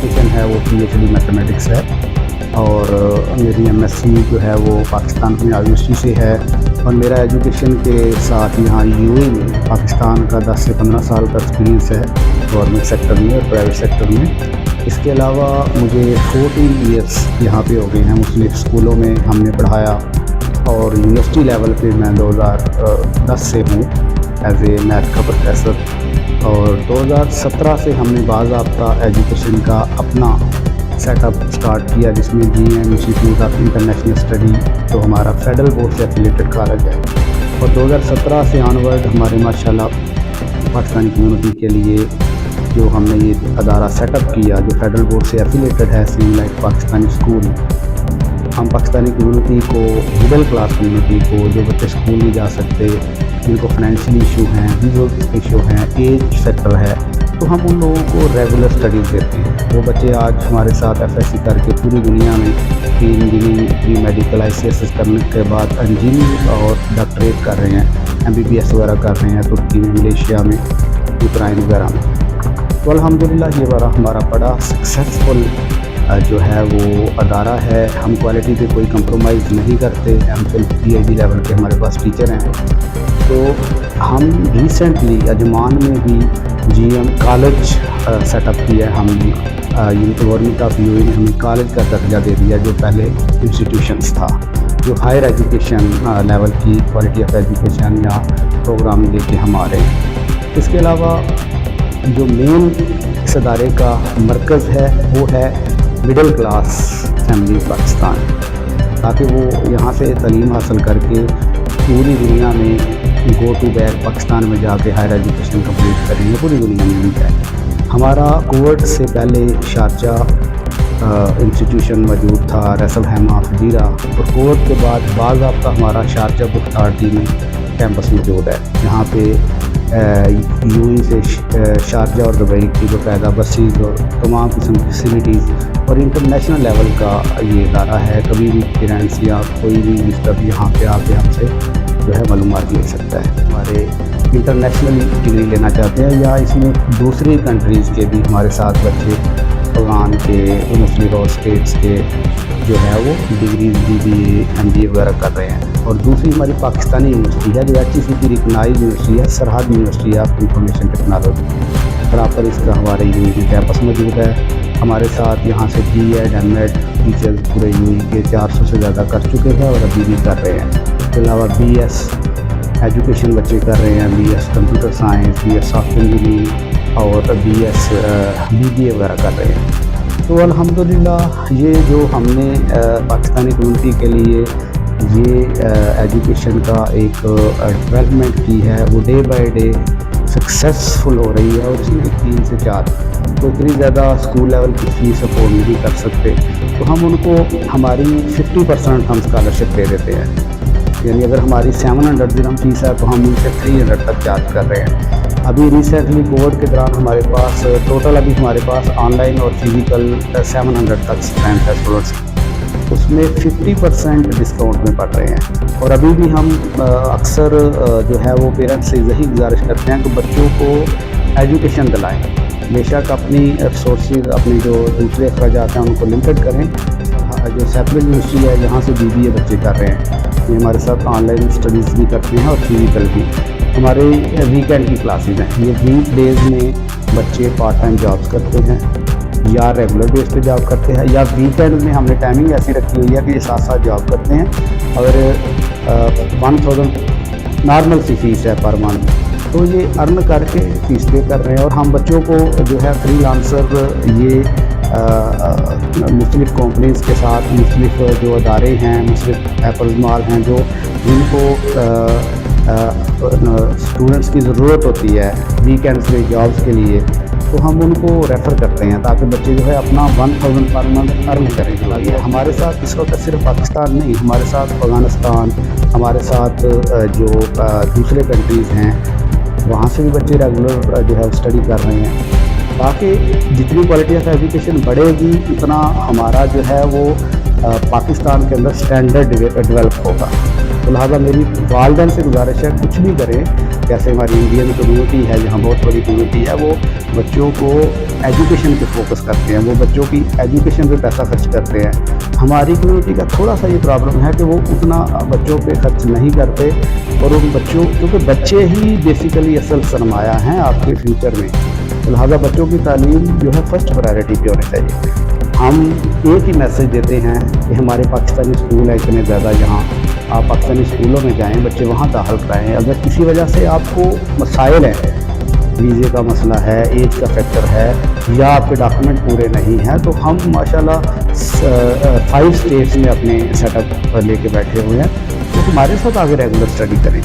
Qualification है वो PhD mathematics है और मेरी MSc जो है वो पाकिस्तान पंजाब यूनिवर्सिटी से है और मेरा एजुकेशन के साथ यहाँ UAE में पाकिस्तान का 10 से 15 साल का एक्सपीरियंस है गवर्नमेंट सेक्टर में और प्राइवेट सेक्टर में। इसके अलावा मुझे 14 ईयर्स यहाँ पे हो गए हैं। मुख्तलिफ स्कूलों में हमने पढ़ाया और यूनिवर्सिटी लेवल पे मैं 2010 से हूँ एज ए मैथ का प्रोफेसर और 2017 से हमने बाज़ाब्ता एजुकेशन का अपना सेटअप स्टार्ट किया जिसमें GM institute of international study तो हमारा फेडरल बोर्ड से एफिलेटेड कॉलेज है और 2017 से ऑनवर्ड हमारे माशाल्लाह पाकिस्तानी कम्युनिटी के लिए जो हमने ये अदारा सेटअप किया जो फेडरल बोर्ड से एफिलेटेड है सेम लाइक पाकिस्तानी स्कूल। हम पाकिस्तानी कम्युनिटी को मिडिल क्लास कम्युनिटी को जो बच्चे स्कूल नहीं जा सकते जिनको फाइनेंशियल इशू हैं विजुअल इशू हैं एज फैक्टर है तो हम उन लोगों को रेगुलर स्टडीज़ देते हैं। वो बच्चे आज हमारे साथ FSC करके पूरी दुनिया में इंजीनियरिंग प्री मेडिकल ICSS करने के बाद इंजीनियरिंग और डॉक्टरेट कर रहे हैं MBBS वगैरह कर रहे हैं तुर्की में मलेशिया में यूक्रेन वगैरह में। तो अल्हम्दुलिल्लाह ये हमारा बड़ा सक्सेसफुल जो है वो अदारा है। हम क्वालिटी पे कोई कंप्रोमाइज़ नहीं करते। MPhil PhD लेवल के हमारे पास टीचर हैं। तो हम रिसेंटली अजमान में भी GM कॉलेज सेटअप किया है। हम गवर्नमेंट ऑफ UAE ने हमें कॉलेज का दर्जा दे दिया जो पहले इंस्टीट्यूशंस था जो हायर एजुकेशन लेवल की क्वालिटी ऑफ एजुकेशन या प्रोग्राम लेके हम आ रहे हैं। इसके अलावा जो मेन इस अदारे का मरकज़ है वो है मिडिल क्लास फैमिली पाकिस्तान ताकि वो यहाँ से तालीम हासिल करके पूरी दुनिया में गो टू बैक पाकिस्तान में जाके हायर एजुकेशन कंप्लीट करेंगे पूरी दुनिया में भी है। हमारा कोविड से पहले शारजा इंस्टीट्यूशन मौजूद था रसल हैमा फजीरा और कोविड के बाद बाज़ाब्ता हमारा शारजा बुख्तारदी में कैंपस मौजूद है जहाँ पे UAE से शारजा और दुबई की बाकायदा बसेज और तमाम किस्म की फैसिलिटीज़ और इंटरनेशनल लेवल का ये इदारा है। कभी भी पेरेंट्स या कोई भी विजिटर यहाँ पे आके हमसे जो है मालूमात ले सकता है। हमारे इंटरनेशनल डिग्री लेना चाहते हैं या इसमें दूसरी कंट्रीज़ के भी हमारे साथ बच्चे अफगान के मुस्लिम और स्टेट्स के जो है वो डिग्रीज BBA MBA वगैरह कर रहे हैं। और दूसरी हमारी पाकिस्तानी यूनिवर्सिटी है जो HEC की रिकगनाइज्ड यूनिवर्सिटी है सरहद यूनिवर्सिटी ऑफ इंफॉर्मेशन टेक्नोलॉजी। बराबर इसका हमारे UAE कैंपस मौजूद है। हमारे साथ यहाँ से B.Ed M.Ed टीचर्स पूरे UAE के 400 से ज़्यादा कर चुके हैं और अभी भी कर रहे हैं। इसके अलावा BS एजुकेशन बच्चे कर रहे हैं BS computer science BS software engineering और BS BBA वगैरह कर रहे हैं। तो अल्हम्दुलिल्लाह ये जो हमने पाकिस्तानी कम्युनिटी के लिए ये एजुकेशन का एक डेवलपमेंट की है वो डे बाय डे सक्सेसफुल हो रही है और इसमें 3 से 4 तो इतनी ज़्यादा स्कूल लेवल की फीस अफोर्ड नहीं कर सकते तो हम उनको हमारी 50% हम स्कॉलरशिप दे देते हैं। यानी अगर हमारी 700 दिरहम फीस है तो हम उनसे 300 तक चार्ज कर रहे हैं। अभी रिसेंटली कोविड के दौरान हमारे पास टोटल अभी हमारे पास ऑनलाइन और फिज़िकल 700 तक स्टूडेंट है स्टूडेंट्स उसमें 50% डिस्काउंट में पढ़ रहे हैं। और अभी भी हम अक्सर जो है वो पेरेंट्स से यही गुजारिश करते हैं कि बच्चों को एजुकेशन दिलाएं। बेशक अपनी रिसोर्सेज अपने जो दूसरे अखराजात हैं उनको लिमिटेड करें। जो सेपरेट यूनिवर्सिटी है यहाँ से BBA बच्चे कर रहे हैं ये हमारे साथ ऑनलाइन स्टडीज़ भी करते हैं और फिज़िकल भी। हमारे वीकेंड की क्लासेज हैं ये वीक डेज़ में बच्चे पार्ट टाइम जॉब्स करते हैं या रेगुलर बेस पे जॉब करते हैं या वीकेंड में हमने टाइमिंग ऐसी रखी हुई है कि ये साथ साथ जॉब करते हैं और 1000 नॉर्मल सी फीस है पर मंथ तो ये अर्न करके फीस पे कर रहे हैं। और हम बच्चों को जो है फ्रीलांसर ये मुख्तलिफ़ कंपनीज़ के साथ मुख्तलिफ़ जो अदारे हैं मुख्तलिफ़ एप्पल माल हैं जो जिनको स्टूडेंट्स की ज़रूरत होती है वीकेंड्स में जॉब्स के लिए तो हम उनको रेफ़र करते हैं ताकि बच्चे जो है अपना 1000 पर मंथ अर्न करें। हमारे साथ इस वक्त सिर्फ पाकिस्तान नहीं हमारे साथ अफ़गानिस्तान हमारे साथ जो दूसरे कंट्रीज़ हैं वहाँ से भी बच्चे रेगुलर जो है स्टडी कर रहे हैं ताकि जितनी क्वालिटी ऑफ एजुकेशन बढ़ेगी उतना हमारा जो है वो पाकिस्तान के अंदर स्टैंडर्ड डेवलप होगा। तो लिहाजा मेरी वालिदैन से गुजारिश है, कुछ भी करें, जैसे हमारी इंडियन कम्युनिटी है जहाँ बहुत बड़ी कम्युनिटी है, वो बच्चों को एजुकेशन पे फोकस करते हैं, वो बच्चों की एजुकेशन पे पैसा खर्च करते हैं। हमारी कम्युनिटी का थोड़ा सा ये प्रॉब्लम है कि वो उतना बच्चों पे खर्च नहीं करते, और उन बच्चों, क्योंकि बच्चे ही बेसिकली असल सरमाया हैं आपके फ्यूचर में, तो लिहाजा बच्चों की तालीम जो है फर्स्ट प्रायोरिटी पे होनी चाहिए। हम एक ही मैसेज देते हैं कि हमारे पाकिस्तानी स्कूल हैं इतने ज़्यादा, यहाँ आप पाकिस्तानी स्कूलों में जाएं, बच्चे वहाँ दाखिल कराएँ। अगर किसी वजह से आपको मसाइल हैं, वीज़े का मसला है, एज का फैक्टर है, या आपके डॉक्यूमेंट पूरे नहीं हैं, तो हम माशाल्लाह 5 स्टेट्स में अपने सेटअप लेके बैठे हुए हैं, तो हमारे साथ आगे रेगुलर स्टडी करें।